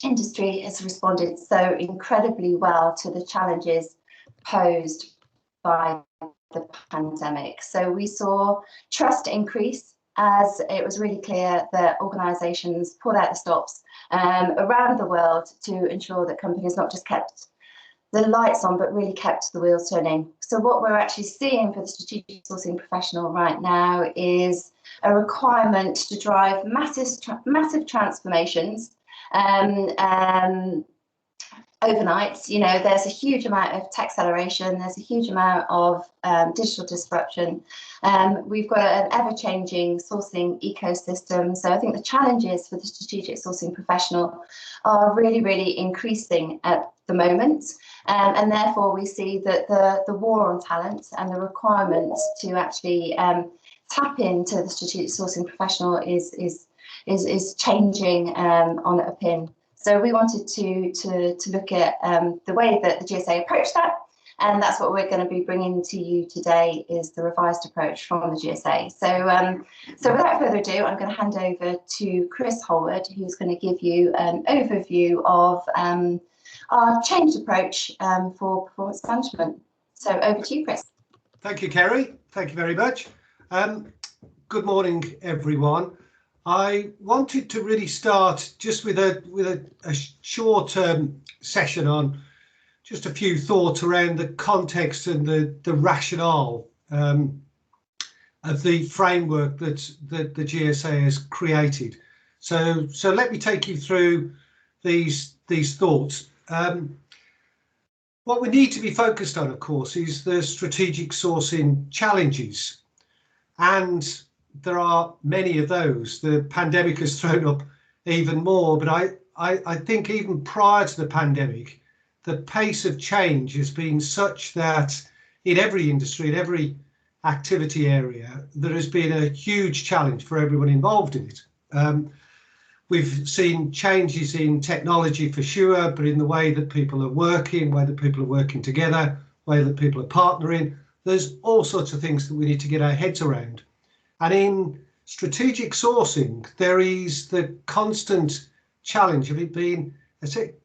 industry has responded so incredibly well to the challenges posed by the pandemic. So we saw trust increase as it was really clear that organisations pulled out the stops around the world to ensure that companies not just kept the lights on, but really kept the wheels turning. So what we're actually seeing for the strategic sourcing professional right now is a requirement to drive massive transformations overnight. You know, there's a huge amount of tech acceleration, there's a huge amount of digital disruption. We've got an ever-changing sourcing ecosystem. So I think the challenges for the strategic sourcing professional are really increasing at the moment. And therefore we see that the war on talent and the requirement to actually tap into the strategic sourcing professional is changing on a pin. So we wanted to look at the way that the GSA approached that, and that's what we're going to be bringing to you today, is the revised approach from the GSA. So without further ado, I'm going to hand over to Chris Holward, who's going to give you an overview of our changed approach for performance management. So over to you, Chris. Thank you, Kerry. Thank you very much. Good morning, everyone. I wanted to really start just with a short session on just a few thoughts around the context and the rationale of the framework that the GSA has created. So let me take you through these thoughts. What we need to be focused on, of course, is the strategic sourcing challenges, and there are many of those. The pandemic has thrown up even more, but I think even prior to the pandemic, the pace of change has been such that in every industry, in every activity area, there has been a huge challenge for everyone involved in it. We've seen changes in technology for sure, but in the way that people are working, way that people are working together, way that people are partnering, there's all sorts of things that we need to get our heads around. And in strategic sourcing, there is the constant challenge of it being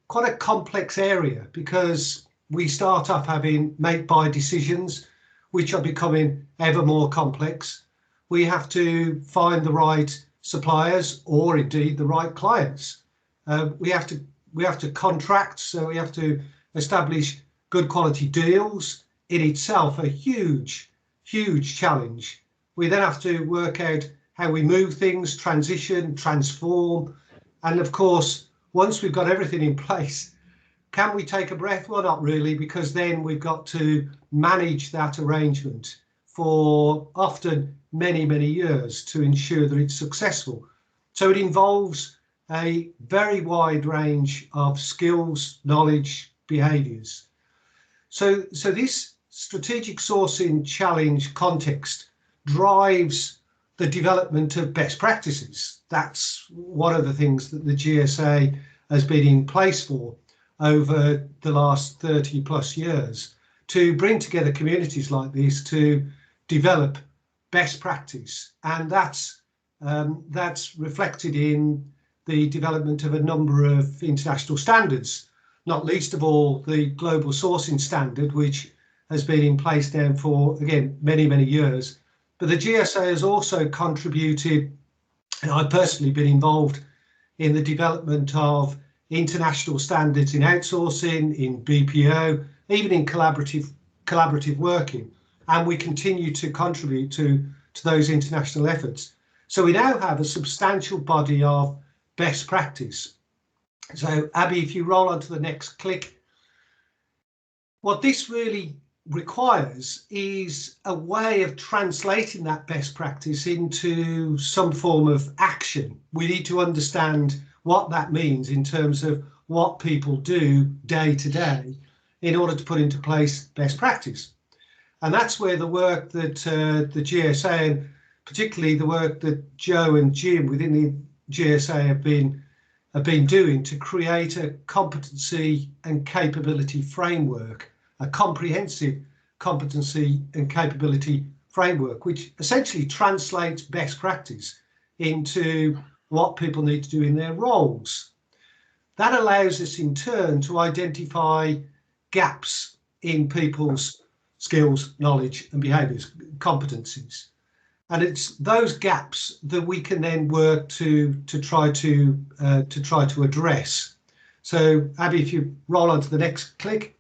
quite a complex area, because we start off having make-buy decisions, which are becoming ever more complex. We have to find the right suppliers, or indeed the right clients. We have to contract, so we have to establish good quality deals. In itself, a huge challenge. We then have to work out how we move things, transition, transform. And of course, once we've got everything in place, can we take a breath? Well, not really, because then we've got to manage that arrangement for often many years to ensure that it's successful. So it involves a very wide range of skills, knowledge, behaviours. So this strategic sourcing challenge context drives the development of best practices. That's one of the things that the GSA has been in place for over the last 30 plus years, to bring together communities like this to develop best practice. And that's reflected in the development of a number of international standards, not least of all the global sourcing standard, which has been in place now for, again, many years. But the GSA has also contributed, and I've personally been involved in the development of international standards in outsourcing, in BPO, even in collaborative working. And we continue to contribute to those international efforts. So we now have a substantial body of best practice. So Abby, if you roll on to the next click, what this really requires is a way of translating that best practice into some form of action. We need to understand what that means in terms of what people do day to day in order to put into place best practice. And that's where the work that the GSA, and particularly the work that Joe and Jim within the GSA have been doing to create a competency and capability framework, a comprehensive competency and capability framework, which essentially translates best practice into what people need to do in their roles. that allows us in turn to identify gaps in people's skills, knowledge and behaviours, competencies. And it's those gaps that we can then work to try to address. So Abby, if you roll on to the next click.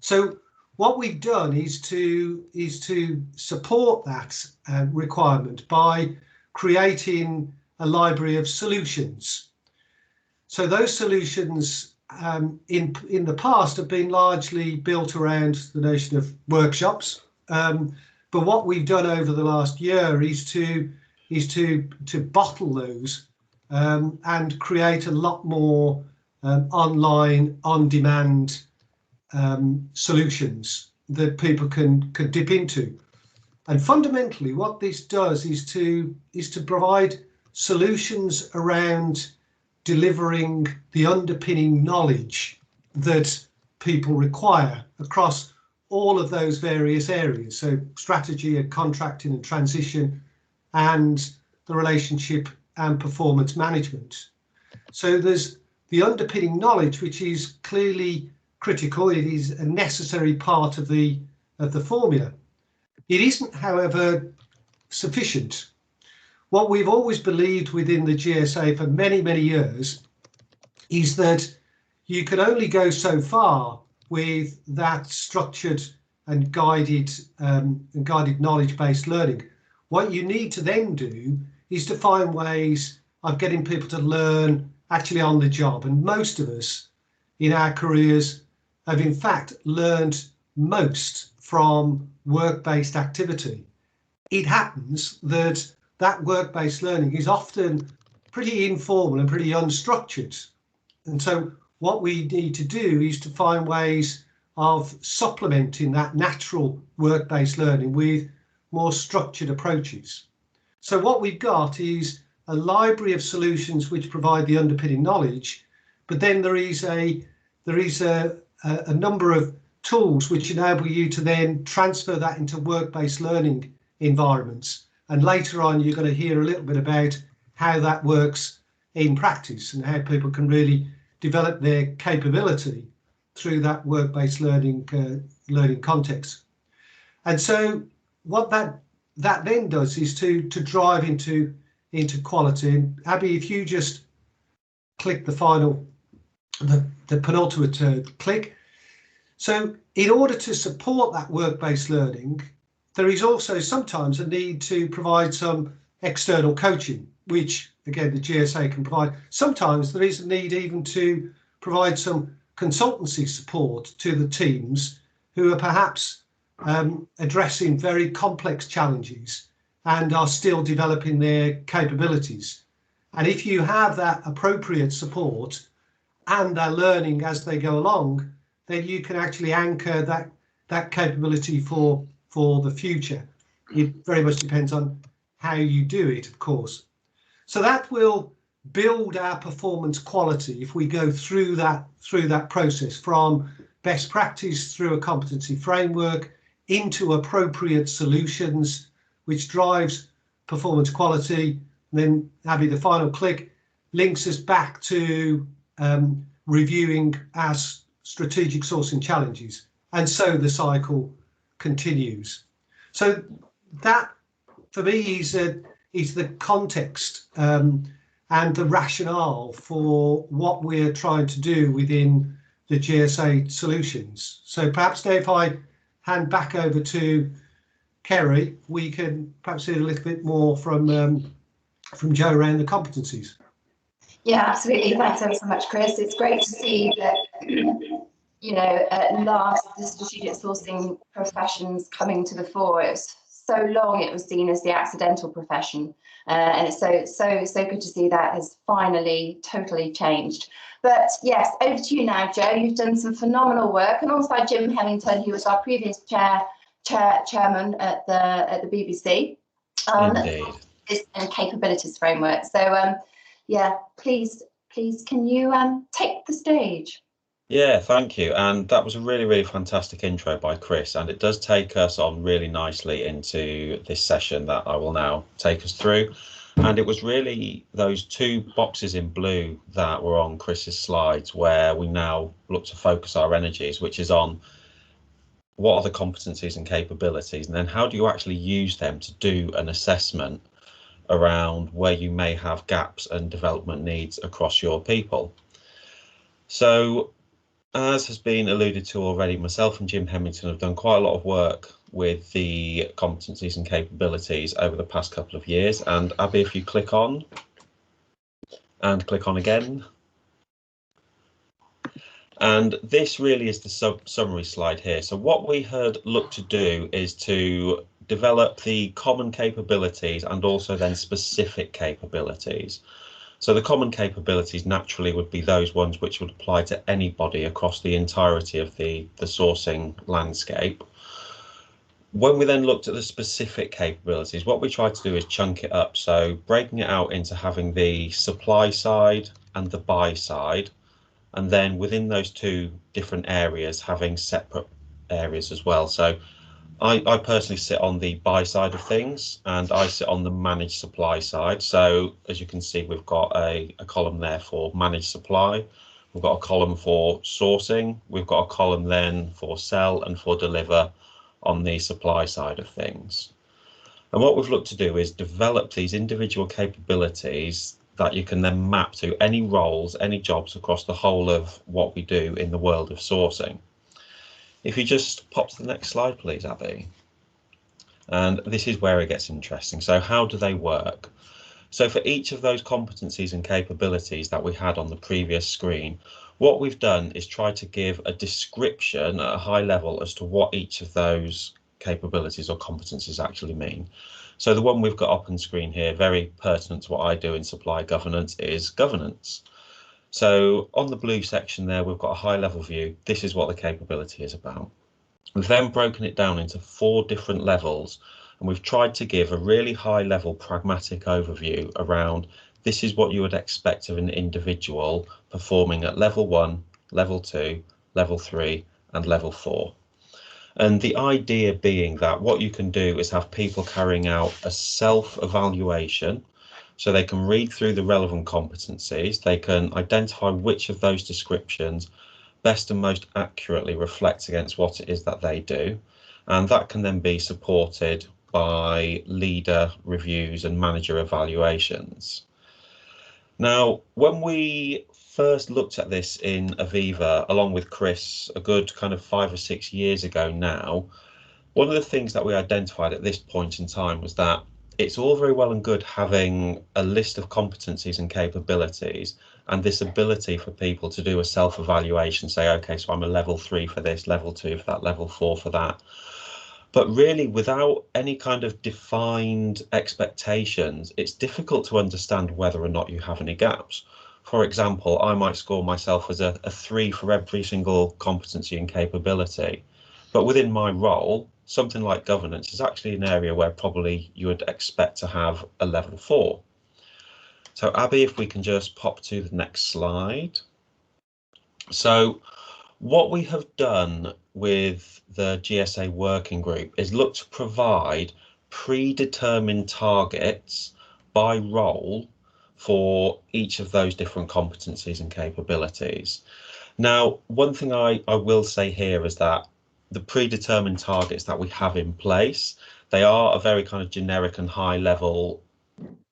So what we've done is to support that requirement by creating a library of solutions. So those solutions in the past have been largely built around the notion of workshops. But what we've done over the last year is to bottle those and create a lot more online, on-demand solutions that people can dip into. And fundamentally, what this does is to provide solutions around delivering the underpinning knowledge that people require across all of those various areas. So strategy and contracting and transition and the relationship and performance management. So there's the underpinning knowledge, which is clearly critical. It is a necessary part of the formula. It isn't, however, sufficient. What we've always believed within the GSA for many, many years is that you can only go so far with that structured and guided knowledge-based learning. What you need to then do is to find ways of getting people to learn actually on the job. And most of us in our careers have in fact learned most from work-based activity. It happens that work-based learning is often pretty informal and pretty unstructured. And so what we need to do is to find ways of supplementing that natural work-based learning with more structured approaches. So what we've got is a library of solutions which provide the underpinning knowledge, but then there is a number of tools which enable you to then transfer that into work-based learning environments. And later on, you're going to hear a little bit about how that works in practice and how people can really develop their capability through that work-based learning context. And so what that then does is to drive into quality. And Abby, if you just click the penultimate click. So in order to support that work-based learning, there is also sometimes a need to provide some external coaching, which again the GSA can provide. Sometimes there is a need even to provide some consultancy support to the teams who are perhaps addressing very complex challenges and are still developing their capabilities. And if you have that appropriate support and they're learning as they go along, then you can actually anchor that capability for the future. It very much depends on how you do it, of course. So that will build our performance quality if we go through that process from best practice through a competency framework into appropriate solutions, which drives performance quality. And then Abby, the final click links us back to reviewing our strategic sourcing challenges. And so the cycle continues. So that for me is the context and the rationale for what we're trying to do within the GSA solutions. So perhaps now if I hand back over to Kerry, we can perhaps hear a little bit more from Joe around the competencies. Yeah, absolutely. Thanks ever so much, Chris. It's great to see that, you know, at last the strategic sourcing profession's coming to the fore. It was so long it was seen as the accidental profession, and it's so good to see that has finally totally changed. But yes, over to you now, Joe. You've done some phenomenal work, and alongside Jim Hemmington, who was our previous chairman at the BBC on this capabilities framework. So yeah, please, can you take the stage? Yeah, thank you. And that was a really, really fantastic intro by Chris. And it does take us on really nicely into this session that I will now take us through. And it was really those two boxes in blue that were on Chris's slides where we now look to focus our energies, which is on what are the competencies and capabilities, and then how do you actually use them to do an assessment around where you may have gaps and development needs across your people. So, as has been alluded to already, myself and Jim Hemmington have done quite a lot of work with the competencies and capabilities over the past couple of years. And Abby, if you click on and click on again. And this really is the summary slide here. So what we had looked to do is to develop the common capabilities and also then specific capabilities. So the common capabilities naturally would be those ones which would apply to anybody across the entirety of the sourcing landscape. When we then looked at the specific capabilities, what we tried to do is chunk it up. So breaking it out into having the supply side and the buy side, and then within those two different areas having separate areas as well. So I personally sit on the buy side of things, and I sit on the managed supply side. So as you can see, we've got a column there for managed supply. We've got a column for sourcing. We've got a column then for sell and for deliver on the supply side of things. And what we've looked to do is develop these individual capabilities that you can then map to any roles, any jobs across the whole of what we do in the world of sourcing. If you just pop to the next slide, please, Abby. And this is where it gets interesting. So how do they work? So for each of those competencies and capabilities that we had on the previous screen, what we've done is try to give a description at a high level as to what each of those capabilities or competencies actually mean. So the one we've got up on screen here, very pertinent to what I do in supply governance, is governance. So on the blue section there, we've got a high level view. This is what the capability is about. We've then broken it down into 4 different levels, and we've tried to give a really high level pragmatic overview around this is what you would expect of an individual performing at level 1, level 2, level 3 and level 4. And the idea being that what you can do is have people carrying out a self-evaluation, so they can read through the relevant competencies, they can identify which of those descriptions best and most accurately reflects against what it is that they do, and that can then be supported by leader reviews and manager evaluations. Now, when we first looked at this in Aviva, along with Chris, a good kind of 5 or 6 years ago now, one of the things that we identified at this point in time was that it's all very well and good having a list of competencies and capabilities and this ability for people to do a self-evaluation, say, okay, so I'm a level 3 for this, level 2 for that, level 4 for that. But really, without any kind of defined expectations, it's difficult to understand whether or not you have any gaps. For example, I might score myself as a 3 for every single competency and capability. But within my role, something like governance is actually an area where probably you would expect to have a level 4. So Abby, if we can just pop to the next slide. So what we have done with the GSA working group is look to provide predetermined targets by role for each of those different competencies and capabilities. Now, one thing I will say here is that the predetermined targets that we have in place, they are a very kind of generic and high level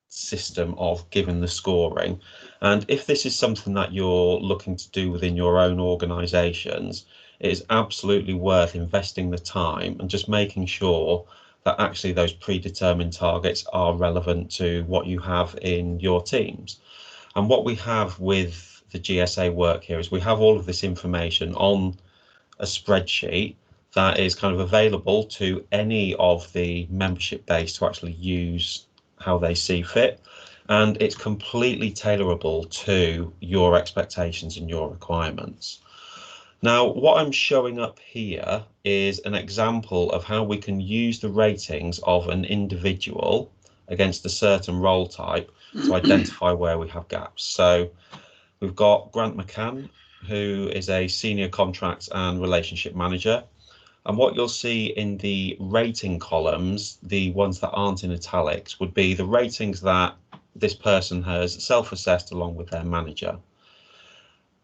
system of giving the scoring. And if this is something that you're looking to do within your own organizations, it is absolutely worth investing the time and just making sure that actually those predetermined targets are relevant to what you have in your teams. And what we have with the GSA work here is we have all of this information on a spreadsheet that is kind of available to any of the membership base to actually use how they see fit, and it's completely tailorable to your expectations and your requirements. Now, what I'm showing up here is an example of how we can use the ratings of an individual against a certain role type to identify where we have gaps. So we've got Grant McCann, who is a senior contracts and relationship manager. And what you'll see in the rating columns, the ones that aren't in italics, would be the ratings that this person has self-assessed along with their manager.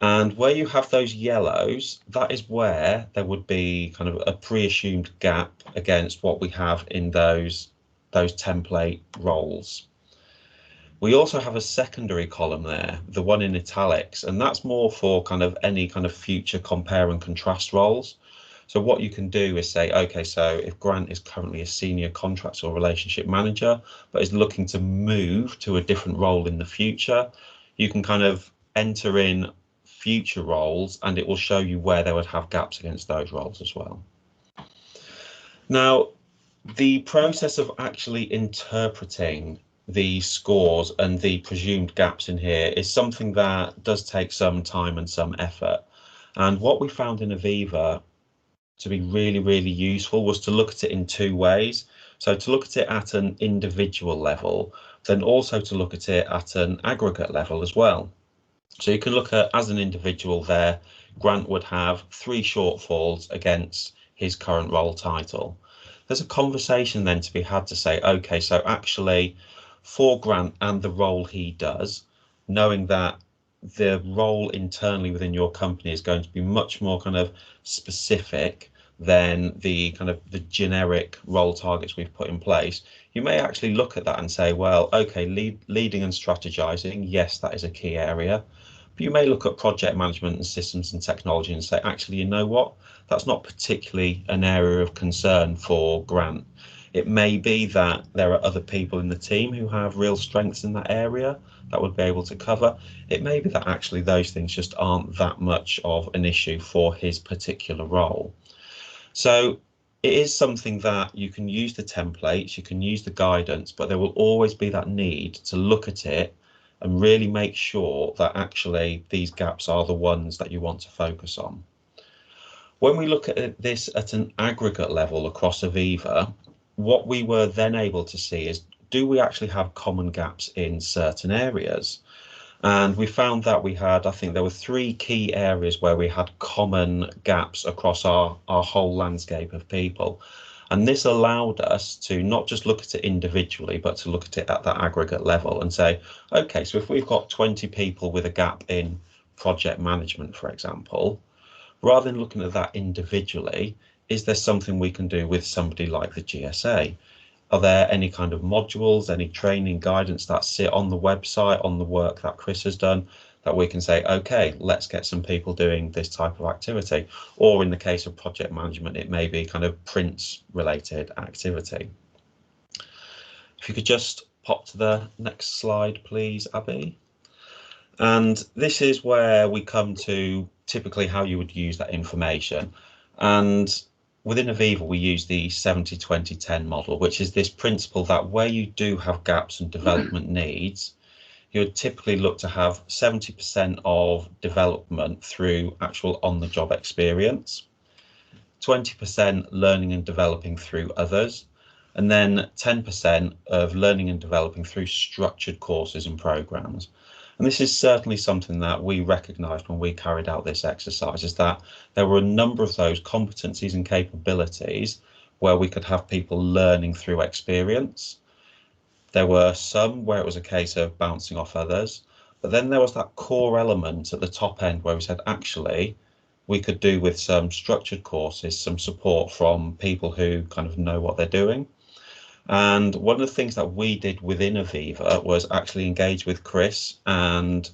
And where you have those yellows, that is where there would be kind of a pre-assumed gap against what we have in those template roles. We also have a secondary column there, the one in italics, and that's more for kind of any kind of future compare and contrast roles. So what you can do is say, okay, so if Grant is currently a senior contracts or relationship manager, but is looking to move to a different role in the future, you can kind of enter in future roles and it will show you where they would have gaps against those roles as well. Now, the process of actually interpreting the scores and the presumed gaps in here is something that does take some time and some effort. And what we found in Aviva to be really, really useful was to look at it in two ways. So to look at it at an individual level, then also to look at it at an aggregate level as well. So you can look at, as an individual there, Grant would have 3 shortfalls against his current role title. There's a conversation then to be had to say, okay, so actually for Grant and the role he does, knowing that the role internally within your company is going to be much more kind of specific than the kind of the generic role targets we've put in place, you may actually look at that and say, well, okay, leading and strategizing, yes, that is a key area. But you may look at project management and systems and technology and say, actually, you know what, that's not particularly an area of concern for Grant. It may be that there are other people in the team who have real strengths in that area that would be able to cover. It may be that actually those things just aren't that much of an issue for his particular role. So it is something that you can use the templates, you can use the guidance, but there will always be that need to look at it and really make sure that actually these gaps are the ones that you want to focus on. When we look at this at an aggregate level across Aviva, what we were then able to see is, do we actually have common gaps in certain areas? And we found that we had, I think there were 3 key areas where we had common gaps across our whole landscape of people. And this allowed us to not just look at it individually, but to look at it at that aggregate level and say, okay, so if we've got 20 people with a gap in project management, for example, rather than looking at that individually, is there something we can do with somebody like the GSA? Are there any kind of modules, any training guidance that sit on the website, on the work that Chris has done, that we can say, okay, let's get some people doing this type of activity? Or in the case of project management, it may be kind of prints related activity. If you could just pop to the next slide, please, Abby. And this is where we come to typically how you would use that information. And within Aviva, we use the 70-20-10 model, which is this principle that where you do have gaps and development needs, you would typically look to have 70% of development through actual on-the-job experience, 20% learning and developing through others, and then 10% of learning and developing through structured courses and programs. And this is certainly something that we recognised when we carried out this exercise, is that there were a number of those competencies and capabilities where we could have people learning through experience. There were some where it was a case of bouncing off others, but then there was that core element at the top end where we said, actually, we could do with some structured courses, some support from people who kind of know what they're doing. And one of the things that we did within Aviva was actually engage with Chris and,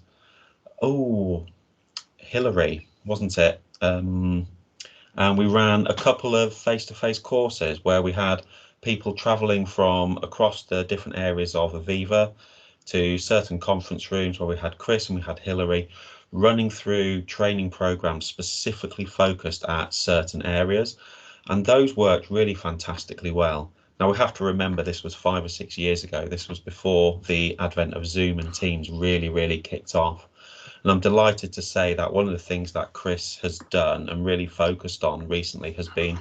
Hillary, wasn't it? And we ran a couple of face-to-face courses where we had people traveling from across the different areas of Aviva to certain conference rooms where we had Chris and we had Hillary running through training programs specifically focused at certain areas. And those worked really fantastically well. Now, we have to remember this was 5 or 6 years ago. This was before the advent of Zoom and Teams really kicked off. And I'm delighted to say that one of the things that Chris has done and really focused on recently has been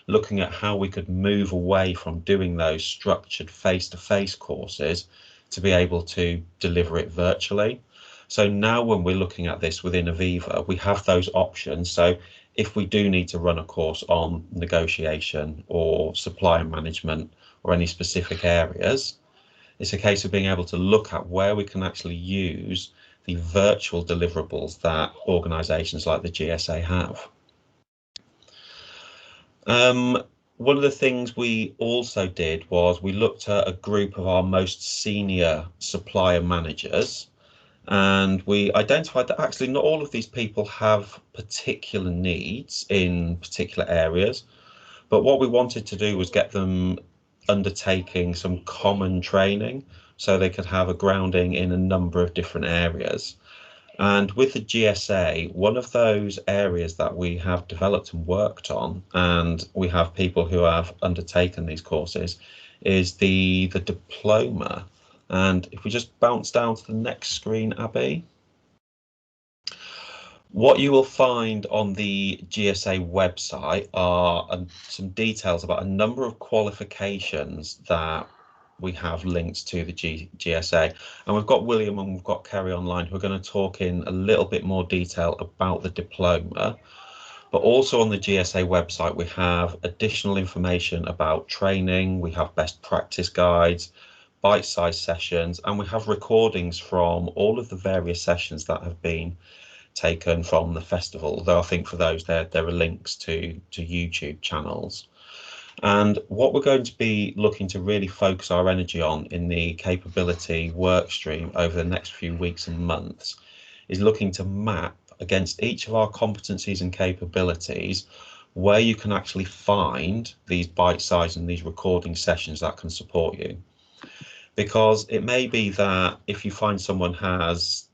looking at how we could move away from doing those structured face-to-face courses to be able to deliver it virtually. So now when we're looking at this within Aviva, we have those options. So if we do need to run a course on negotiation or supplier management or any specific areas, It's a case of being able to look at where we can actually use the virtual deliverables that organisations like the GSA have. One of the things we also did was we looked at a group of our most senior supplier managers, and we identified that actually not all of these people have particular needs in particular areas, but what we wanted to do was get them undertaking some common training so they could have a grounding in a number of different areas. And with the GSA, one of those areas that we have developed and worked on, and we have people who have undertaken these courses, is the diploma. And if we just bounce down to the next screen, Abby, what you will find on the GSA website are some details about a number of qualifications that we have linked to the GSA, and we've got William and we've got Kerry online who are going to talk in a little bit more detail about the diploma. But also on the GSA website we have additional information about training, we have best practice guides, bite-sized sessions, and we have recordings from all of the various sessions that have been taken from the festival, although I think for those there are links to YouTube channels. And what we're going to be looking to really focus our energy on in the capability work stream over the next few weeks and months is looking to map against each of our competencies and capabilities where you can actually find these bite-sized and these recording sessions that can support you. Because it may be that if you find someone has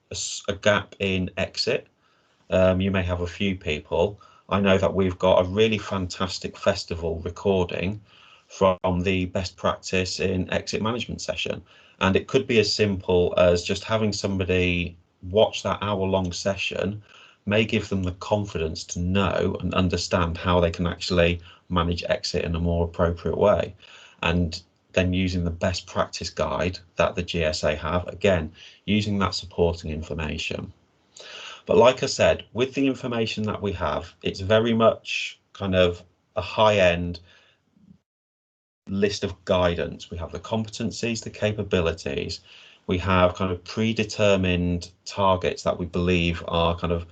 a gap in exit, you may have a few people. I know that we've got a really fantastic festival recording from the best practice in exit management session. And it could be as simple as just having somebody watch that hour-long session may give them the confidence to know and understand how they can actually manage exit in a more appropriate way. And then using the best practice guide that the GSA have, again, using that supporting information. But like I said, with the information that we have, it's very much kind of a high-end list of guidance. We have the competencies, the capabilities, we have kind of predetermined targets that we believe are kind of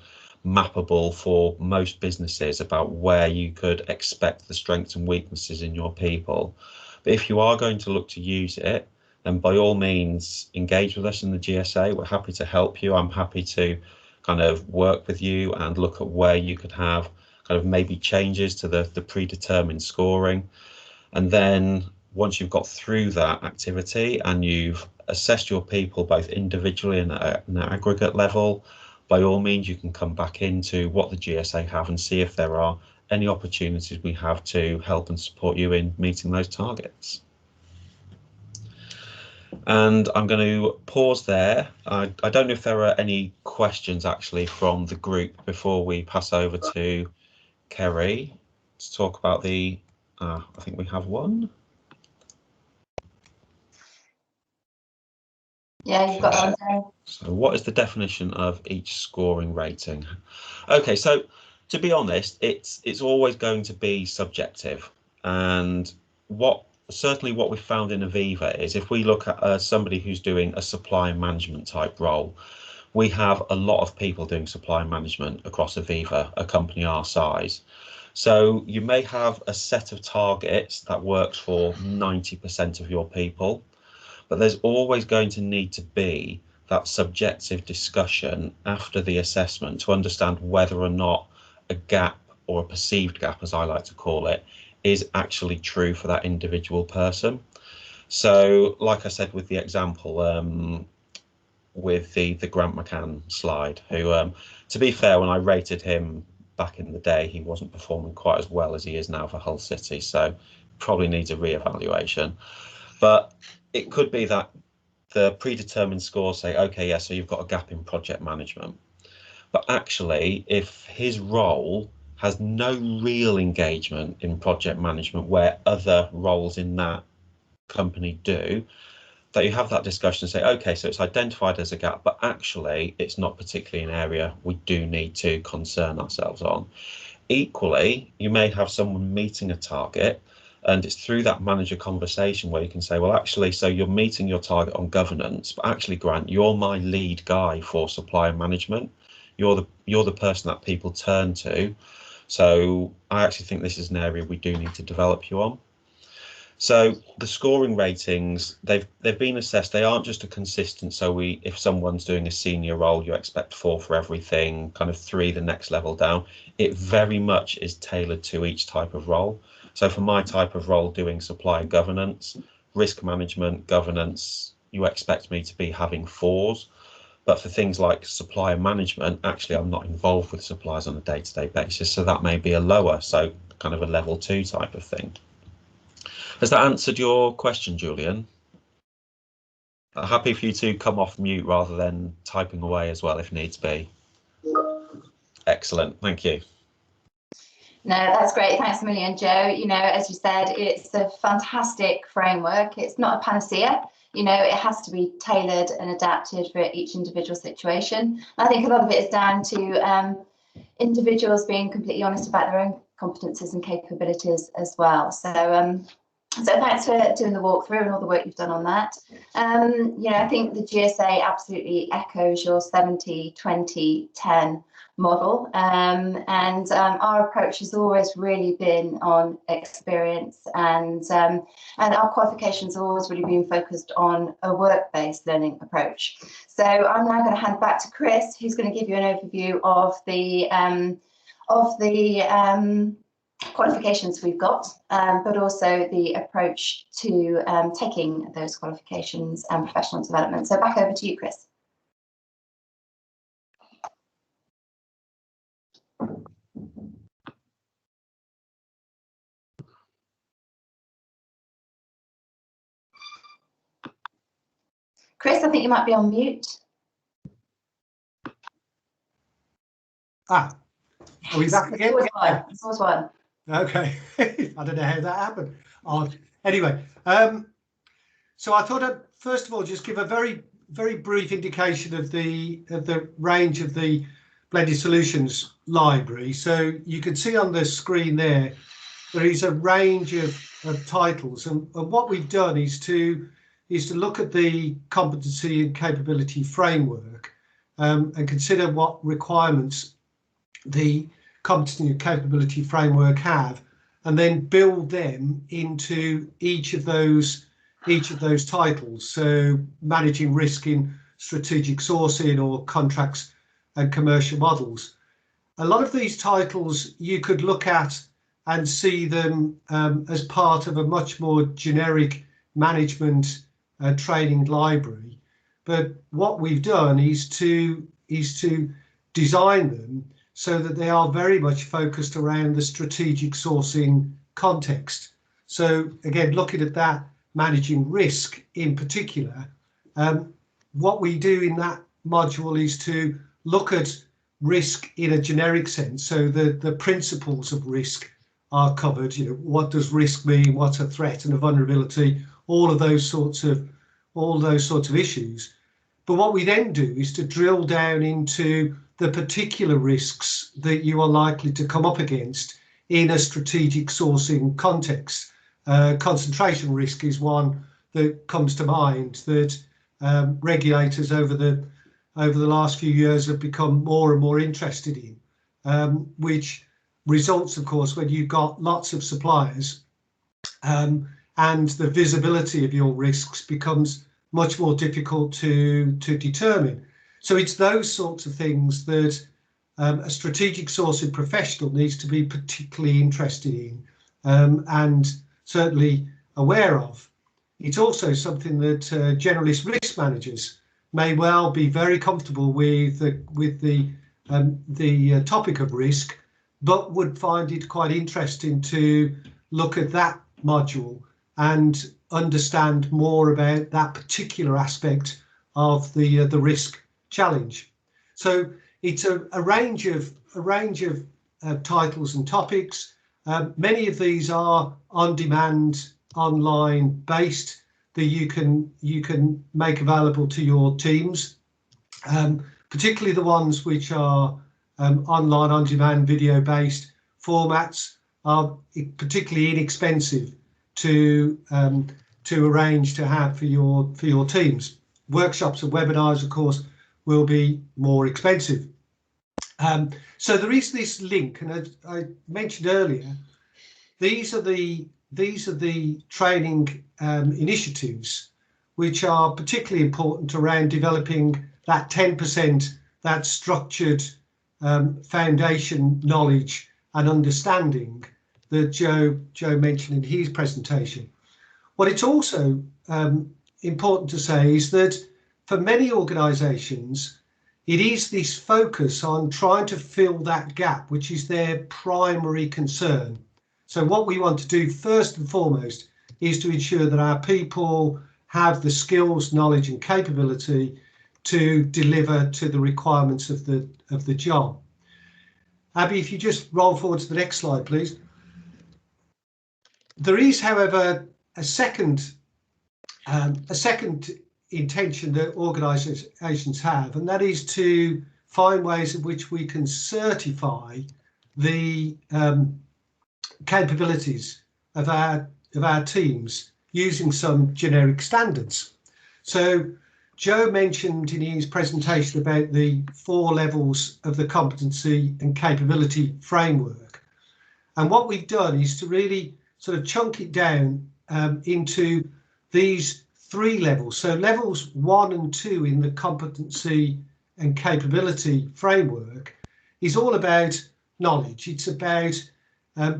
mappable for most businesses about where you could expect the strengths and weaknesses in your people. But if you are going to look to use it, then by all means engage with us in the GSA. We're happy to help you. I'm happy to kind of work with you and look at where you could have kind of maybe changes to the predetermined scoring. And then once you've got through that activity and you've assessed your people both individually and at an aggregate level, by all means you can come back into what the GSA have and see if there are any opportunities we have to help and support you in meeting those targets. And I'm going to pause there. I don't know if there are any questions actually from the group before we pass over to Kerry to talk about the, I think we have one. Yeah, you've got one. So what is the definition of each scoring rating? Okay, so to be honest, it's always going to be subjective. And certainly what we've found in Aviva is if we look at somebody who's doing a supply management type role, we have a lot of people doing supply management across Aviva, a company our size. So you may have a set of targets that works for 90% of your people, but there's always going to need to be that subjective discussion after the assessment to understand whether or not a gap, or a perceived gap as I like to call it, is actually true for that individual person. So like I said with the example with the Grant McCann slide, who to be fair, when I rated him back in the day, he wasn't performing quite as well as he is now for Hull City, so probably needs a re-evaluation. But it could be that the predetermined scores say, okay, yeah, so you've got a gap in project management. But actually, if his role has no real engagement in project management where other roles in that company do, that you have that discussion and say, okay, so it's identified as a gap, but actually it's not particularly an area we do need to concern ourselves on. Equally, you may have someone meeting a target And it's through that manager conversation where you can say, well, actually, so you're meeting your target on governance, but actually, Grant, you're my lead guy for supplier management. You're the person that people turn to. So I actually think this is an area we do need to develop you on. So the scoring ratings, they've been assessed. They aren't just a consistent. So if someone's doing a senior role, you expect 4 for everything, kind of 3 the next level down. It very much is tailored to each type of role. So for my type of role, doing supplier governance, risk management, governance, you expect me to be having 4s. But for things like supplier management, actually, I'm not involved with suppliers on a day-to-day basis. So that may be a lower, so kind of a level 2 type of thing. Has that answered your question, Julian? I'm happy for you to come off mute rather than typing away as well if needs be. Excellent, thank you. No, that's great. Thanks a million, Joe. You know, as you said, it's a fantastic framework. It's not a panacea. You know, it has to be tailored and adapted for each individual situation. I think a lot of it is down to individuals being completely honest about their own competences and capabilities as well. So thanks for doing the walkthrough and all the work you've done on that. You know, I think the GSA absolutely echoes your 70-20-10 model, and our approach has always really been on experience, and our qualifications have always really been focused on a work-based learning approach. So I'm now going to hand back to Chris, who's going to give you an overview of the qualifications we've got, but also the approach to taking those qualifications and professional development. So back over to you, Chris. Chris, I think you might be on mute. Are we back again? This was one. Okay, I don't know how that happened. Anyway, so I thought I'd first of all just give a very brief indication of the range of the Blended Solutions library. So you can see on the screen there is a range of titles, and what we've done is to look at the competency and capability framework and consider what requirements the competency and capability framework have, and then build them into each of those titles. So managing risk in strategic sourcing or contracts and commercial models. A lot of these titles you could look at and see them as part of a much more generic management training library. But what we've done is to design them so that they are very much focused around the strategic sourcing context. So again, looking at that, managing risk in particular, what we do in that module is to look at risk in a generic sense. So the principles of risk are covered. You know, what does risk mean? What's a threat and a vulnerability? All those sorts of issues. But what we then do is to drill down into the particular risks that you are likely to come up against in a strategic sourcing context. Concentration risk is one that comes to mind that regulators over the last few years have become more and more interested in, which results, of course, when you've got lots of suppliers and the visibility of your risks becomes much more difficult to determine. So it's those sorts of things that a strategic sourcing professional needs to be particularly interested in and certainly aware of. It's also something that generalist risk managers may well be very comfortable with the topic of risk, but would find it quite interesting to look at that module and understand more about that particular aspect of the risk challenge. So it's a range of titles and topics. Many of these are on-demand, online based that you can make available to your teams, particularly the ones which are online, on-demand, video-based formats are particularly inexpensive to arrange to have for your teams. Workshops and webinars, of course, will be more expensive. So there is this link, and as I mentioned earlier, these are the training initiatives which are particularly important around developing that 10%, that structured foundation knowledge and understanding that Joe mentioned in his presentation. What it's also important to say is that for many organisations, it is this focus on trying to fill that gap, which is their primary concern. So what we want to do first and foremost is to ensure that our people have the skills, knowledge and capability to deliver to the requirements of the job. Abby, if you just roll forward to the next slide, please. There is, however, a second intention that organisations have, and that is to find ways in which we can certify the capabilities of our teams using some generic standards. So Joe mentioned in his presentation about the 4 levels of the competency and capability framework, and what we've done is to really sort of chunk it down into these 3 levels. So levels 1 and 2 in the competency and capability framework is all about knowledge. It's about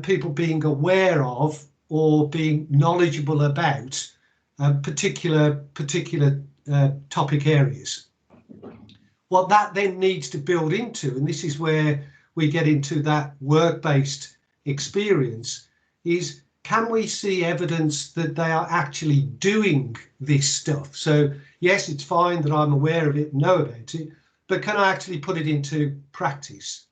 people being aware of or being knowledgeable about particular topic areas. What that then needs to build into, and this is where we get into that work-based experience, is can we see evidence that they are actually doing this stuff? So yes, it's fine that I'm aware of it, know about it, but can I actually put it into practice?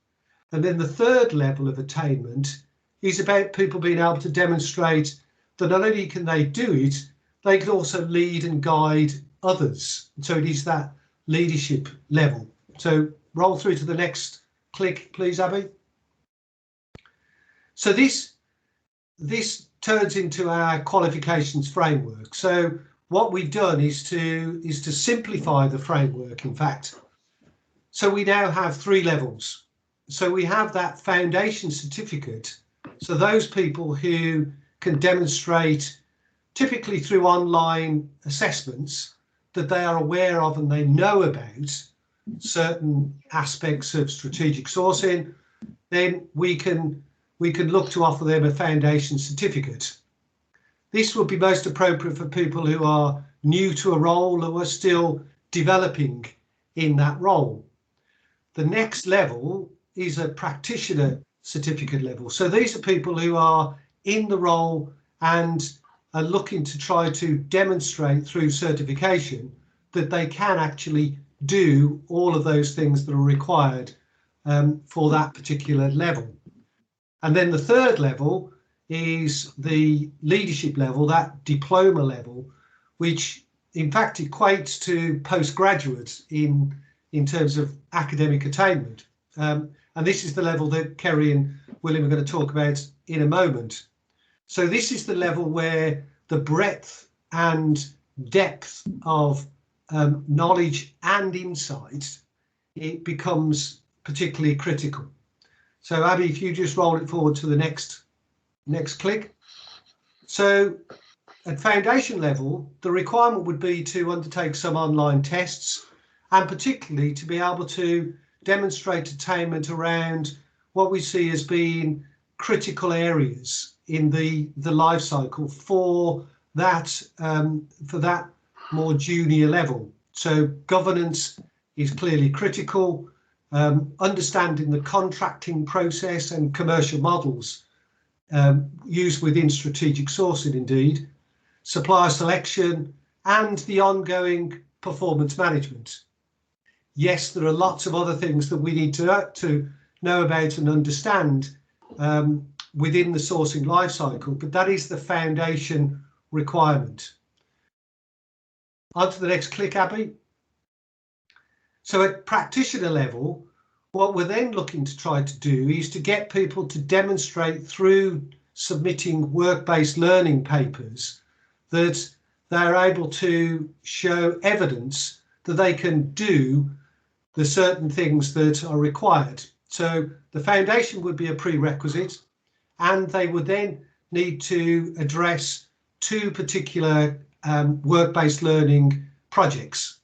And then the 3rd level of attainment is about people being able to demonstrate that not only can they do it, they can also lead and guide others. So it is that leadership level. So roll through to the next click, please, Abby. So this turns into our qualifications framework. So what we've done is to simplify the framework, in fact. So we now have 3 levels. So we have that foundation certificate. So those people who can demonstrate, typically through online assessments, that they are aware of and they know about certain aspects of strategic sourcing, then we can look to offer them a foundation certificate. This will be most appropriate for people who are new to a role or are still developing in that role. The next level is a practitioner certificate level. So these are people who are in the role and are looking to try to demonstrate through certification that they can actually do all of those things that are required for that particular level. And then the 3rd level is the leadership level, that diploma level, which in fact equates to postgraduate in terms of academic attainment. And this is the level that Kerry and William are going to talk about in a moment. So this is the level where the breadth and depth of knowledge and insight, it becomes particularly critical. So Abby, if you just roll it forward to the next click. So at foundation level, the requirement would be to undertake some online tests, and particularly to be able to demonstrate attainment around what we see as being critical areas in the life cycle for that more junior level. So governance is clearly critical. Understanding the contracting process and commercial models used within strategic sourcing, indeed, supplier selection, and the ongoing performance management. Yes, there are lots of other things that we need to know about and understand within the sourcing life cycle, but that is the foundation requirement. On to the next click, Abby. So at practitioner level, what we're then looking to try to do is to get people to demonstrate through submitting work-based learning papers, that they're able to show evidence that they can do the certain things that are required. So the foundation would be a prerequisite, and they would then need to address two particular work-based learning projects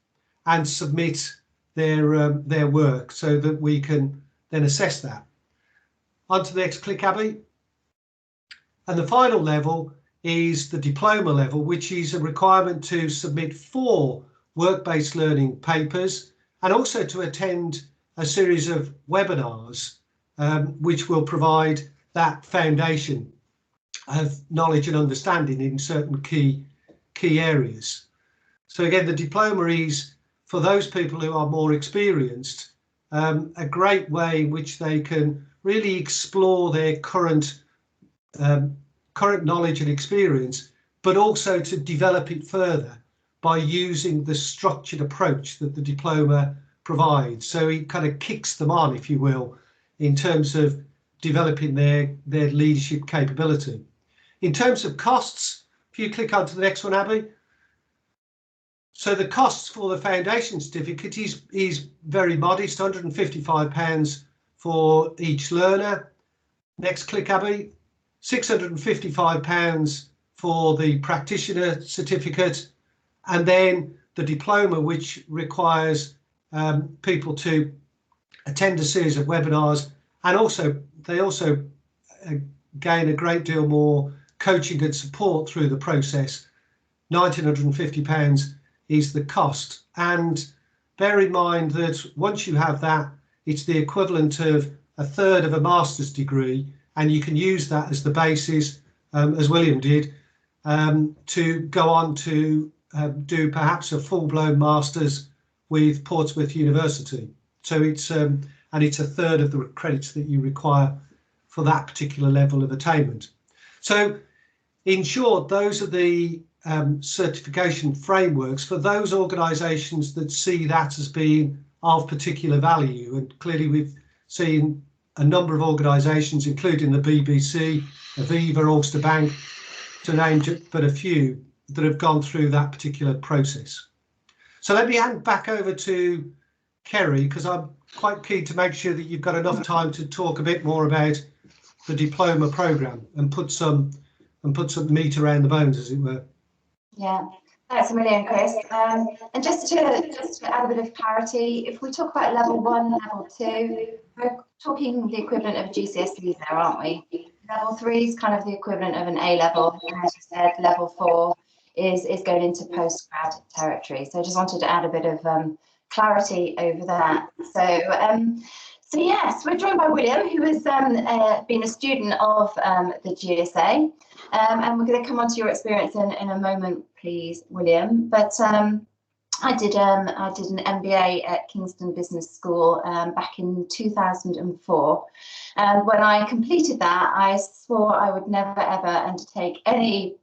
and submit their work so that we can then assess that. On to the next click, Abby. And the final level is the diploma level, which is a requirement to submit 4 work-based learning papers and also to attend a series of webinars which will provide that foundation of knowledge and understanding in certain key areas. So again, the diploma is for those people who are more experienced, a great way in which they can really explore their current knowledge and experience, but also to develop it further by using the structured approach that the diploma provides. So it kind of kicks them on, if you will, in terms of developing their leadership capability. In terms of costs, if you click on to the next one, Abby. So the costs for the foundation certificate is very modest, £155 for each learner. Next click, Abby. £655 for the practitioner certificate, and then the diploma, which requires people to attend a series of webinars, and they also gain a great deal more coaching and support through the process. £1,950 is the cost, and bear in mind that once you have that, it's the equivalent of a third of a master's degree, and you can use that as the basis, as William did, to go on to do perhaps a full-blown master's with Portsmouth University. So it's a third of the credits that you require for that particular level of attainment. So in short, those are the certification frameworks for those organisations that see that as being of particular value. And clearly we've seen a number of organisations, including the BBC, Aviva, Ulster Bank, to name but a few, that have gone through that particular process. So let me hand back over to Kerry, because I'm quite keen to make sure that you've got enough time to talk a bit more about the diploma programme and put some meat around the bones, as it were. Yeah, thanks a million, Chris. And just to add a bit of clarity, if we talk about level 1, level 2, we're talking the equivalent of GCSEs there, aren't we? Level 3 is kind of the equivalent of an A level, and as you said, level 4 is going into postgrad territory. So I just wanted to add a bit of clarity over that. So yes, we're joined by William, who has been a student of the GSA, and we're going to come on to your experience in a moment, please, William. But I did an MBA at Kingston Business School back in 2004. And when I completed that, I swore I would never ever undertake any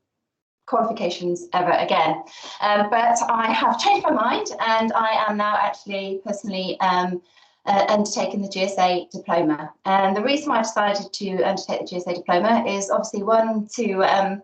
qualifications ever again. But I have changed my mind, and I am now actually personally undertaking the GSA diploma. And the reason why I decided to undertake the GSA diploma is obviously one to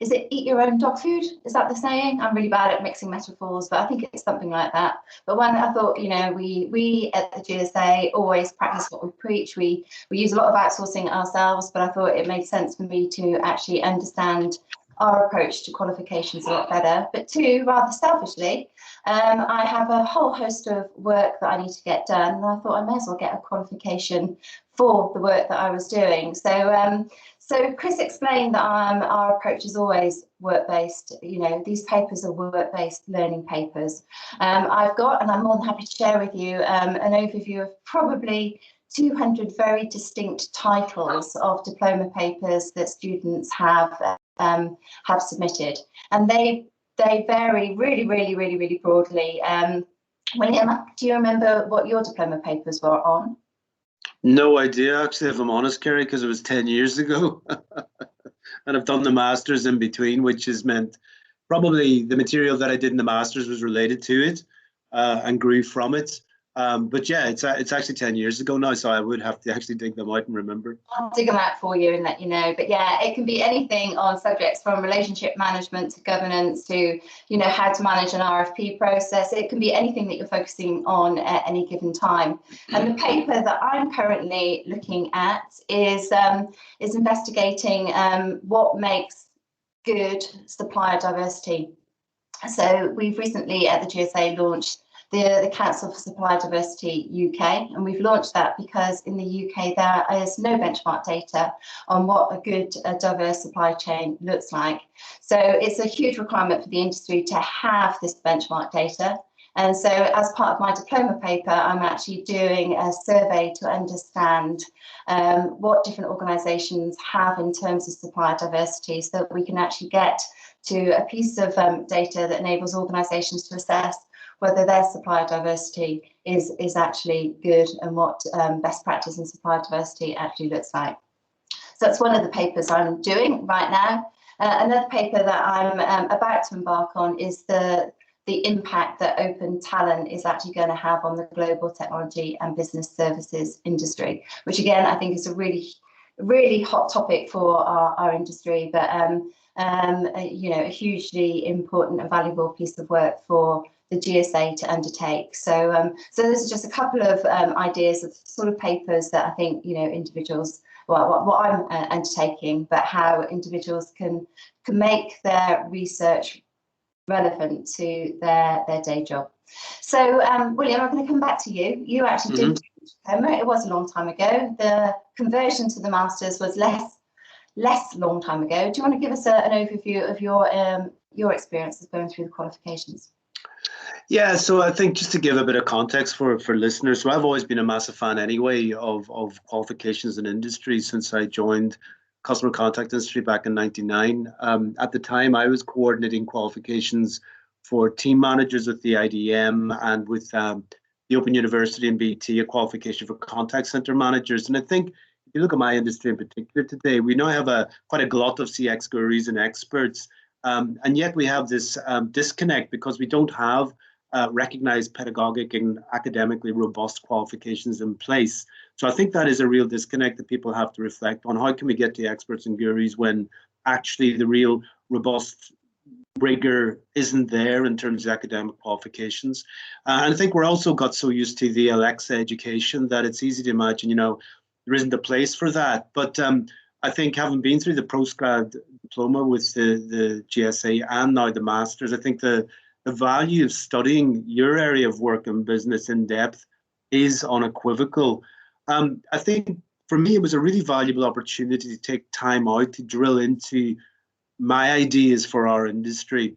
is it eat your own dog food? Is that the saying? I'm really bad at mixing metaphors, but I think it's something like that. But when I thought, you know, we at the GSA always practice what we preach. We use a lot of outsourcing ourselves, but I thought it made sense for me to actually understand our approach to qualifications a lot better. But two, rather selfishly, I have a whole host of work that I need to get done, and I thought I may as well get a qualification for the work that I was doing. So Chris explained that our approach is always work-based. You know, these papers are work-based learning papers. I've got, and I'm more than happy to share with you, an overview of probably 200 very distinct titles of diploma papers that students have submitted, and they vary really broadly. William, do you remember what your diploma papers were on? No idea, actually, if I'm honest, Kerry, because it was 10 years ago. And I've done the masters in between, which has meant probably the material that I did in the masters was related to it and grew from it. But yeah, it's actually 10 years ago now, so I would have to actually dig them out and remember. I'll dig them out for you and let you know. But yeah, it can be anything on subjects from relationship management to governance to, how to manage an RFP process. It can be anything that you're focusing on at any given time. And the paper that I'm currently looking at is investigating what makes good supplier diversity. So we've recently at the GSA launched the Council for Supplier Diversity UK, and we've launched that because in the UK there is no benchmark data on what a good diverse supply chain looks like. So it's a huge requirement for the industry to have this benchmark data. And so as part of my diploma paper, I'm actually doing a survey to understand what different organisations have in terms of supplier diversity, so that we can actually get to a piece of data that enables organisations to assess whether their supplier diversity is actually good and what best practice in supplier diversity actually looks like. So that's one of the papers I'm doing right now. Another paper that I'm about to embark on is the impact that open talent is actually going to have on the global technology and business services industry, which again, I think is a really hot topic for our industry, but a hugely important and valuable piece of work for the GSA to undertake. So this is just a couple of ideas of sort of papers that I think individuals, what I'm undertaking, but how individuals can make their research relevant to their day job. So William, I'm going to come back to you. You actually did diploma. It was a long time ago. The conversion to the masters was less long time ago. Do you want to give us an overview of your experience of going through the qualifications? Yeah, so I think just to give a bit of context for listeners, so I've always been a massive fan anyway of qualifications in industry since I joined customer contact industry back in '99. At the time, I was coordinating qualifications for team managers with the IDM and with the Open University and BT, a qualification for contact center managers. And I think if you look at my industry in particular today, we now have quite a glut of CX gurus and experts. And yet we have this disconnect because we don't have recognized pedagogic and academically robust qualifications in place. So I think that is a real disconnect that people have to reflect on. How can we get to experts and gurus when actually the real robust rigor isn't there in terms of academic qualifications? And I think we're also got so used to the Alexa education that it's easy to imagine, there isn't a place for that. But I think having been through the postgrad diploma with the GSA and now the masters, I think the value of studying your area of work and business in depth is unequivocal. I think for me, it was a really valuable opportunity to take time out to drill into my ideas for our industry,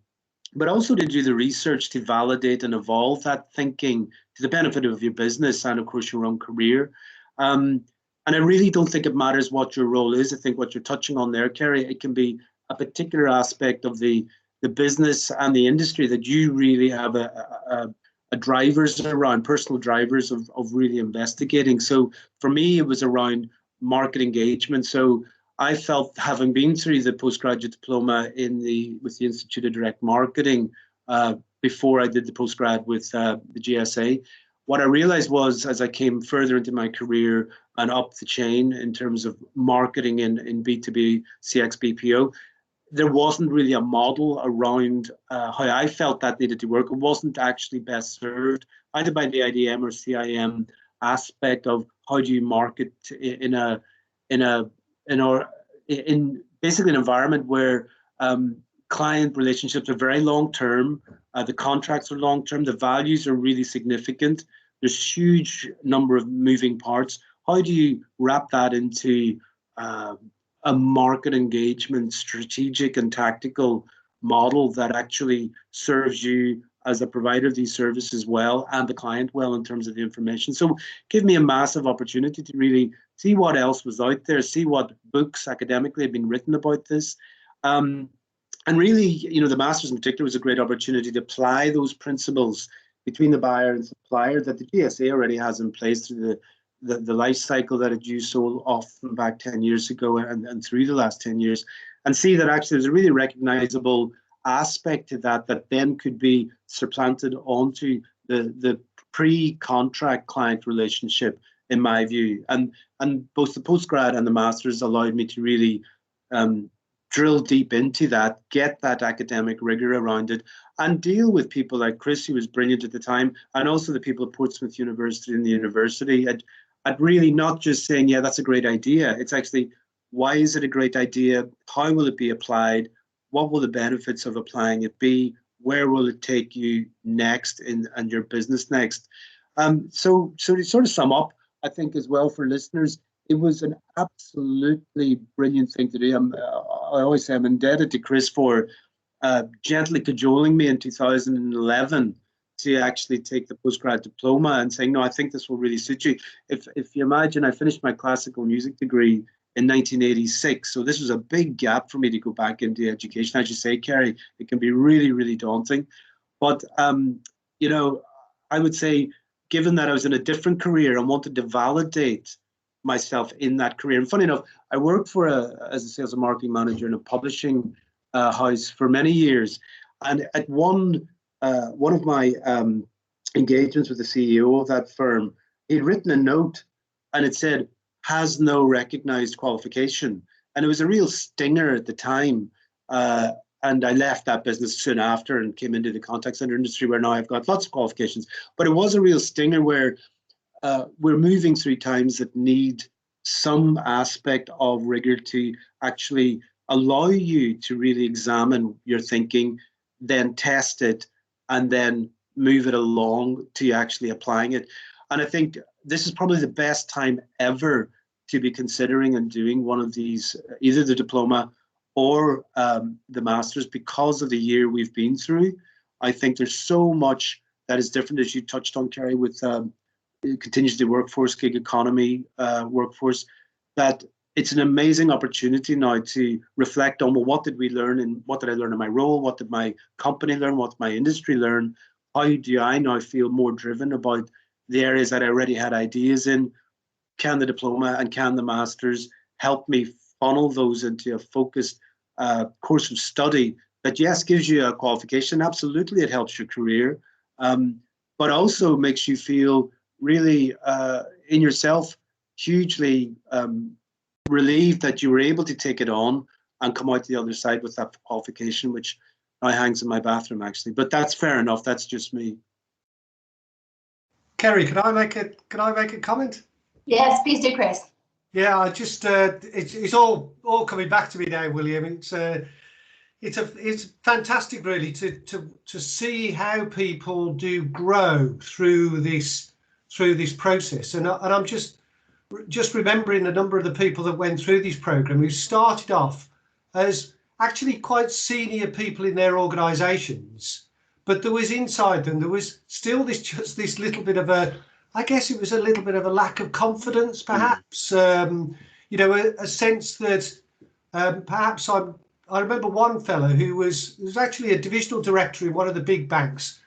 but also to do the research to validate and evolve that thinking to the benefit of your business and, of course, your own career. And I really don't think it matters what your role is. I think what you're touching on there, Kerry, it can be a particular aspect of the business and the industry that you really have a drivers around, personal drivers of really investigating. So for me, it was around market engagement. So I felt, having been through the postgraduate diploma with the Institute of Direct Marketing before I did the postgrad with the GSA, what I realized was, as I came further into my career and up the chain in terms of marketing in B2B CX BPO, there wasn't really a model around how I felt that needed to work. It wasn't actually best served either by the IDM or CIM aspect of how do you market in basically an environment where client relationships are very long term, the contracts are long term, the values are really significant. There's huge number of moving parts. How do you wrap that into a market engagement, strategic and tactical model that actually serves you as a provider of these services well and the client well in terms of the information? So give me a massive opportunity to really see what else was out there, see what books academically have been written about this. And really, the Masters in particular was a great opportunity to apply those principles between the buyer and supplier that the GSA already has in place through the life cycle that it used so often back 10 years ago and through the last 10 years, and see that actually there's a really recognizable aspect to that then could be supplanted onto the pre-contract client relationship, in my view. And both the postgrad and the masters allowed me to really drill deep into that, get that academic rigor around it, and deal with people like Chris, who was brilliant at the time, and also the people at Portsmouth University and the university. I'd really not just saying, yeah, that's a great idea. It's actually, why is it a great idea? How will it be applied? What will the benefits of applying it be? Where will it take you next and your business next? So to sort of sum up, I think as well for listeners, it was an absolutely brilliant thing to do. I always say I'm indebted to Chris for gently cajoling me in 2011 to actually take the postgrad diploma and saying, no, I think this will really suit you. If you imagine, I finished my classical music degree in 1986. So this was a big gap for me to go back into education. As you say, Kerry, it can be really, really daunting. But, you know, I would say, given that I was in a different career and wanted to validate myself in that career. And funny enough, I worked for as a sales and marketing manager in a publishing house for many years. And at one of my engagements with the CEO of that firm, he'd written a note and it said, has no recognized qualification. And it was a real stinger at the time. And I left that business soon after and came into the contact center industry, where now I've got lots of qualifications. But it was a real stinger where we're moving through times that need some aspect of rigor to actually allow you to really examine your thinking, then test it, and then move it along to actually applying it. And I think this is probably the best time ever to be considering and doing one of these, either the diploma or the master's, because of the year we've been through. I think there's so much that is different, as you touched on, Kerry, with contingency workforce, gig economy workforce, that it's an amazing opportunity now to reflect on, well, what did we learn and what did I learn in my role? What did my company learn? What did my industry learn? How do I now feel more driven about the areas that I already had ideas in? Can the diploma and can the master's help me funnel those into a focused course of study that, yes, gives you a qualification? Absolutely, it helps your career, but also makes you feel really in yourself hugely relieved that you were able to take it on and come out the other side with that qualification, which now hangs in my bathroom, actually. But that's fair enough. That's just me. Kerry, can I make a comment? Yes, please do, Chris. Yeah, I just it's all coming back to me now, William. It's fantastic, really, to see how people do grow through this process, and I'm just remembering a number of the people that went through this program who started off as actually quite senior people in their organisations, but there was inside them, there was still this little bit of I guess it was a little bit of a lack of confidence, perhaps. You know, a sense that perhaps I remember one fellow who was actually a divisional director in one of the big banks.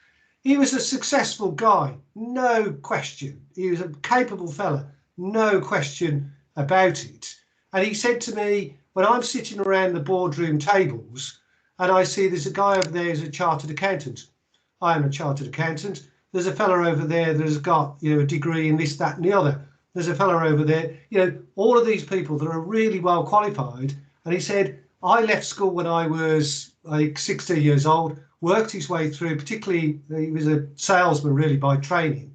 He was a successful guy, no question. He was a capable fella, no question about it. And he said to me, when I'm sitting around the boardroom tables and I see there's a guy over there who's a chartered accountant. I am a chartered accountant. There's a fella over there that's got, you know, a degree in this, that and the other. There's a fella over there, you know, all of these people that are really well qualified. And he said, I left school when I was like 16 years old, worked his way through, particularly he was a salesman really by training,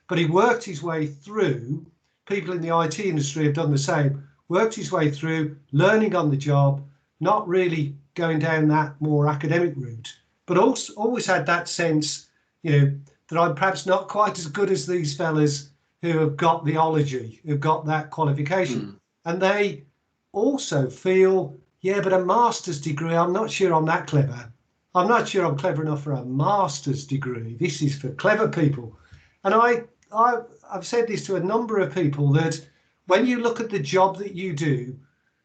but he worked his way through, people in the IT industry have done the same, worked his way through, learning on the job, not really going down that more academic route, but also always had that sense, you know, that I'm perhaps not quite as good as these fellas who have got the ology, who've got that qualification. And they also feel, yeah, but a master's degree, I'm not sure I'm that clever. I'm not sure I'm clever enough for a master's degree. This is for clever people. And I've said this to a number of people, that when you look at the job that you do,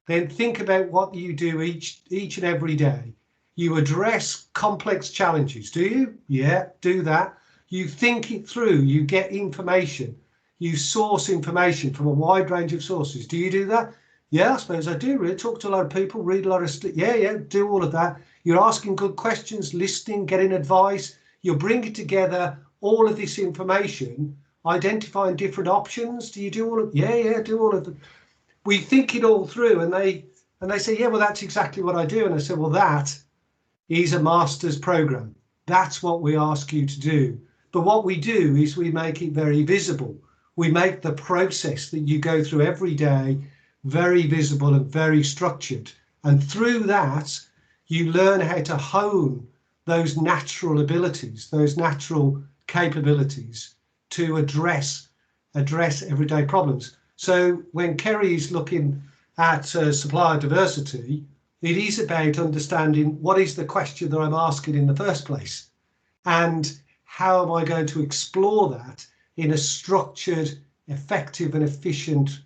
then think about what you do each and every day. You address complex challenges. Do you? Yeah, do that. You think it through, you get information, you source information from a wide range of sources. Do you do that? Yeah, I suppose I do. Really talk to a lot of people, read a lot of yeah, do all of that. You're asking good questions, listening, getting advice. You're bringing together all of this information, identifying different options? Do you do all of, yeah, do all of them. We think it all through, and they say, yeah, well, that's exactly what I do. And I said, well, that is a master's program. That's what we ask you to do. But what we do is we make it very visible. We make the process that you go through every day very visible and very structured. And through that, you learn how to hone those natural abilities, those natural capabilities to address everyday problems. So when Kerry's looking at supplier diversity, it is about understanding what is the question that I'm asking in the first place, and how am I going to explore that in a structured, effective and efficient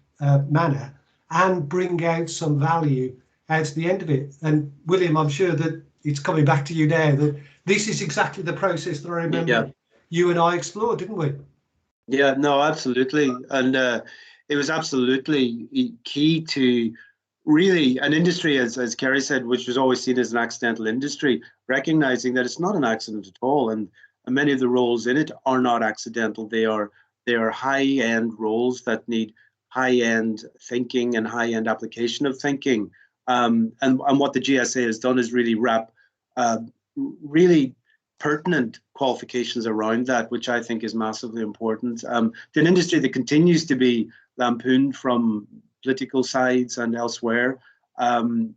manner, and bring out some value at the end of it. And William, I'm sure that it's coming back to you now, that this is exactly the process that I remember you and I explored, didn't we? Yeah, no, absolutely. And it was absolutely key to really an industry, as Kerry said, which was always seen as an accidental industry, recognizing that it's not an accident at all. And many of the roles in it are not accidental. They are high-end roles that need high-end thinking and high-end application of thinking. And what the GSA has done is really wrap really pertinent qualifications around that, which I think is massively important. An industry that continues to be lampooned from political sides and elsewhere. And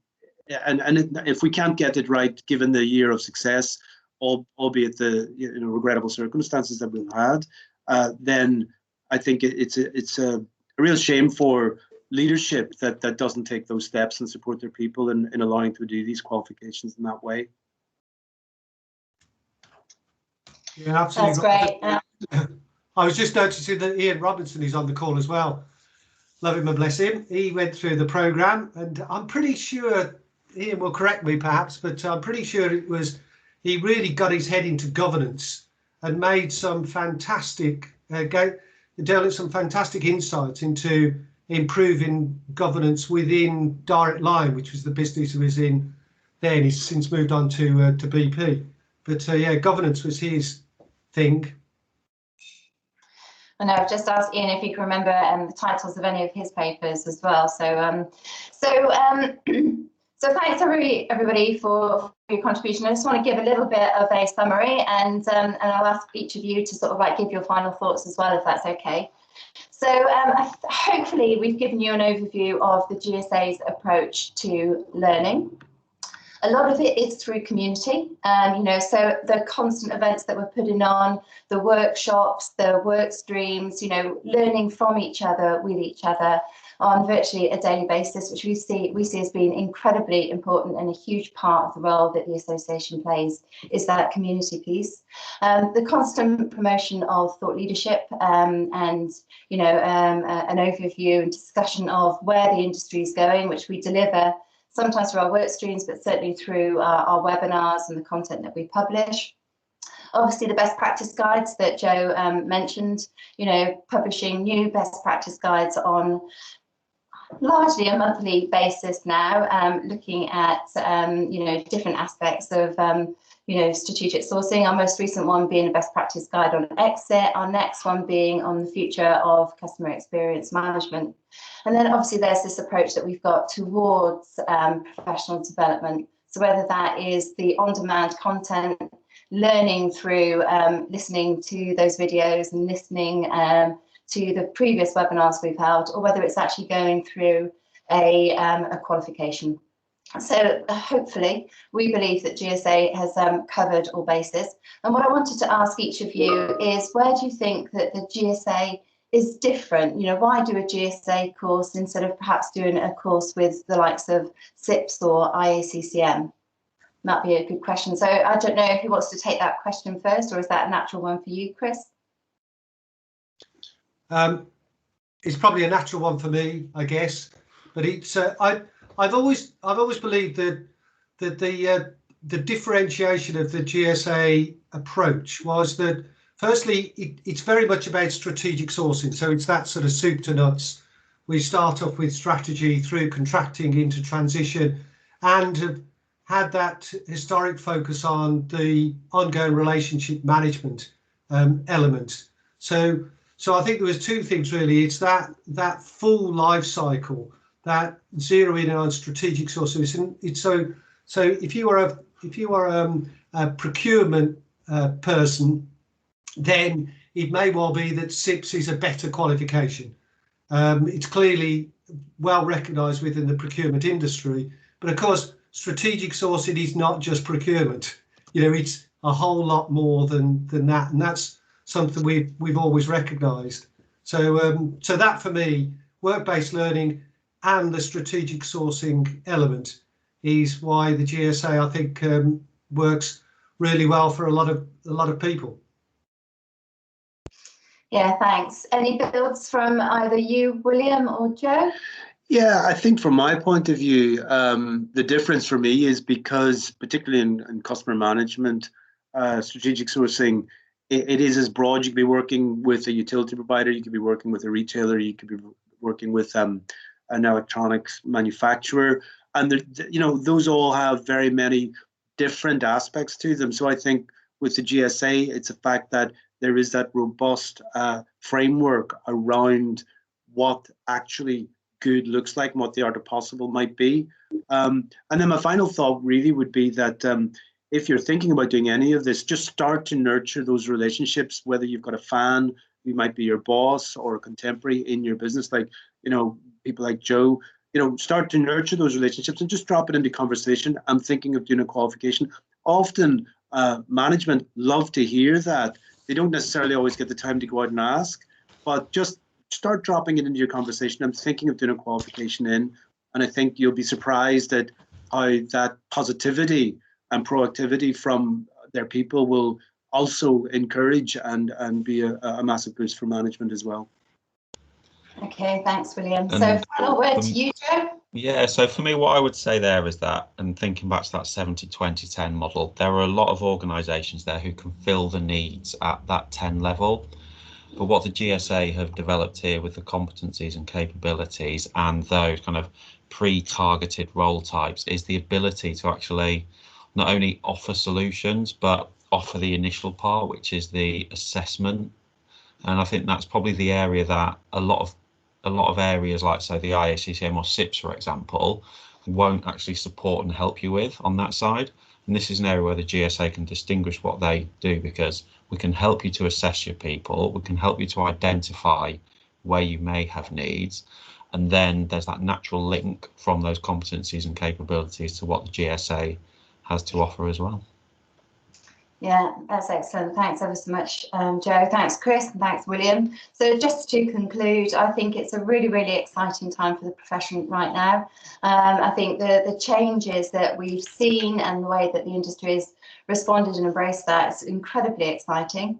if we can't get it right, given the year of success, albeit the regrettable circumstances that we've had, then I think it's a real shame for leadership that doesn't take those steps and support their people in allowing to do these qualifications in that way. Yeah, absolutely. That's great. I was just noticing that Ian Robinson is on the call as well. Love him and bless him. He went through the programme, and I'm pretty sure, Ian will correct me perhaps, but I'm pretty sure it was, he really got his head into governance and made some fantastic, developed some fantastic insights into improving governance within Direct Line, which was the business he was in then. He's since moved on to BP. But yeah, governance was his thing. I know I've just asked Ian if he can remember the titles of any of his papers as well. So thanks everybody for your contribution. I just want to give a little bit of a summary, and I'll ask each of you to sort of like give your final thoughts as well, if that's okay. So hopefully we've given you an overview of the GSA's approach to learning. A lot of it is through community, so the constant events that we're putting on, the workshops, the work streams, learning from each other, with each other on virtually a daily basis, which we see as being incredibly important, and a huge part of the role that the association plays is that community piece. The constant promotion of thought leadership and an overview and discussion of where the industry is going, which we deliver sometimes through our work streams, but certainly through our webinars and the content that we publish. Obviously, the best practice guides that Joe mentioned, publishing new best practice guides on largely a monthly basis now, looking at, different aspects of, strategic sourcing. Our most recent one being a best practice guide on exit, our next one being on the future of customer experience management. And then obviously there's this approach that we've got towards professional development. So whether that is the on-demand content, learning through listening to those videos and listening to the previous webinars we've held, or whether it's actually going through a qualification. So hopefully we believe that GSA has covered all bases. And what I wanted to ask each of you is, where do you think that the GSA is different? Why do a GSA course instead of perhaps doing a course with the likes of SIPS or IACCM? That'd be a good question. So I don't know who wants to take that question first, or is that a natural one for you, Chris? It's probably a natural one for me, I guess. But it's I've always believed that the differentiation of the GSA approach was that, firstly, it's very much about strategic sourcing. So it's that sort of soup to nuts. We start off with strategy through contracting into transition, and have had that historic focus on the ongoing relationship management element. So I think there was two things really. It's that full life cycle, that zeroing in on strategic sources. And it's so if you are a procurement person, then it may well be that SIPS is a better qualification. It's clearly well recognised within the procurement industry, but of course, strategic sourcing is not just procurement. It's a whole lot more than that, and that's something we've always recognised. So that for me, work-based learning and the strategic sourcing element is why the GSA, I think, works really well for a lot of people. Yeah, thanks. Any builds from either you, William, or Joe? Yeah, I think from my point of view, the difference for me is because, particularly in customer management, strategic sourcing, it is as broad. You could be working with a utility provider, you could be working with a retailer, you could be working with an electronics manufacturer, and those all have very many different aspects to them. So I think with the GSA, it's a fact that there is that robust framework around what actually good looks like and what the art of possible might be. And then my final thought really would be that if you're thinking about doing any of this, just start to nurture those relationships, whether you've got a fan who might be your boss or a contemporary in your business, like, people like Joe, start to nurture those relationships and just drop it into conversation. I'm thinking of doing a qualification. Often management love to hear that. They don't necessarily always get the time to go out and ask, but just start dropping it into your conversation. I'm thinking of doing a qualification and I think you'll be surprised at how that positivity and proactivity from their people will also encourage and be a massive boost for management as well. Okay, thanks, William. So final word to you, Joe. Yeah, so for me, what I would say there is that, and thinking back to that 70-20-10 model, there are a lot of organisations there who can fill the needs at that 10 level. But what the GSA have developed here with the competencies and capabilities and those kind of pre-targeted role types is the ability to actually not only offer solutions, but offer the initial part, which is the assessment. And I think that's probably the area that a lot of areas like, say, the IACCM or SIPS, for example, won't actually support and help you with on that side. And this is an area where the GSA can distinguish what they do, because we can help you to assess your people, we can help you to identify where you may have needs, and then there's that natural link from those competencies and capabilities to what the GSA has to offer as well. Yeah, that's excellent. Thanks ever so much, Joe. Thanks, Chris, and thanks, William. So just to conclude, I think it's a really, really exciting time for the profession right now. I think the changes that we've seen and the way that the industry has responded and embraced that is incredibly exciting.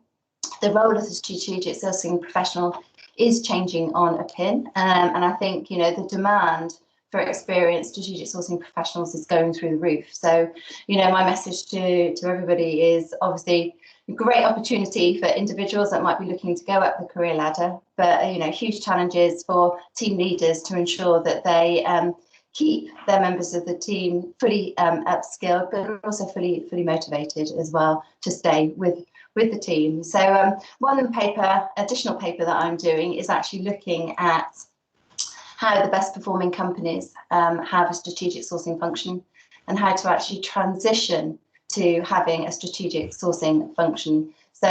The role of the strategic sourcing professional is changing on a pin, and I think the demand for experienced strategic sourcing professionals is going through the roof. So, my message to everybody is obviously a great opportunity for individuals that might be looking to go up the career ladder, but huge challenges for team leaders to ensure that they keep their members of the team fully upskilled, but also fully motivated as well to stay with the team. So one additional paper that I'm doing is actually looking at how the best performing companies have a strategic sourcing function and how to actually transition to having a strategic sourcing function. So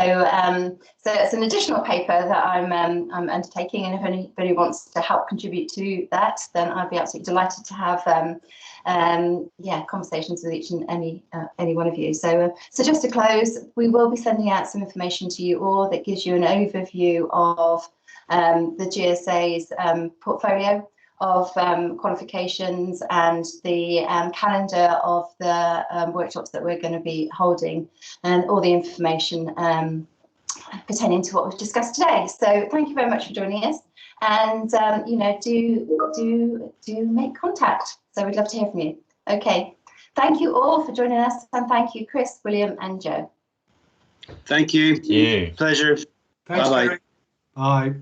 it's an additional paper that I'm undertaking, and if anybody wants to help contribute to that, then I'd be absolutely delighted to have conversations with each and any one of you. So just to close, we will be sending out some information to you all that gives you an overview of the GSA's portfolio of qualifications and the calendar of the workshops that we're going to be holding, and all the information pertaining to what we've discussed today. So thank you very much for joining us, and do make contact. So we'd love to hear from you. Okay, thank you all for joining us, and thank you, Chris, William, and Joe. Thank you. Thank you. Pleasure. Thanks, Bye-bye. Gary. Bye.